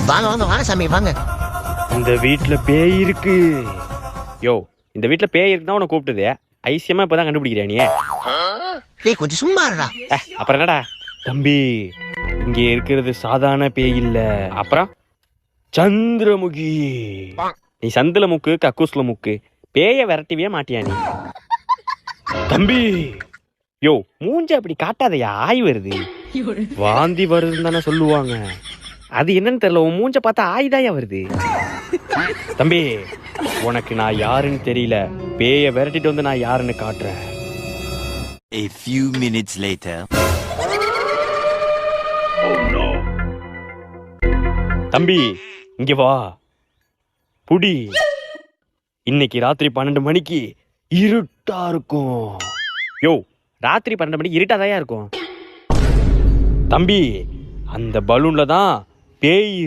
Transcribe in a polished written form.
வாங்க வாங்க வாங்க சாமி வாங்க. இந்த வீட்டுல பேய் இருக்கு. யோ, இந்த வீட்டுல பேய் இருக்குதான் உன்னை கூப்பிட்டது. ஐசியமா இப்பதான் கண்டுபிடிக்கிறியா நீ? டேய் கொஞ்சம் சும்மா இருடா. அப்புறம் என்னடா தம்பி, இங்க இருக்கிறது சாதாரண பேய் இல்ல. அப்புறம் சந்திரமுகி. நீ சந்தில முக்கு கக்கூஸ்ல முக்கு, பேய விரட்டிவே மாட்டியா நீ? தம்பி, யோ மூஞ்ச அப்படி காட்டாதையா, ஆய் வருது. வாந்தி வருதுன்னு தானே சொல்லுவாங்க. அது என்னன்னு தெரியல, உன் மூஞ்ச பார்த்தா ஆய்தாயா வருது. தம்பி, உனக்கு நான் யாருன்னு தெரியல. பேய விரட்டிட்டு வந்து நான் யாருன்னு காட்டுறேன். A few minutes later. தம்பி இங்க வா, புடி. இன்னைக்கு ராத்திரி 12 மணிக்கு இருட்டா இருக்கும். யோ, ராத்திரி 12 மணிக்கு இருட்டாதாயா இருக்கும். தம்பி, அந்த பலூன்ல தான் பேய்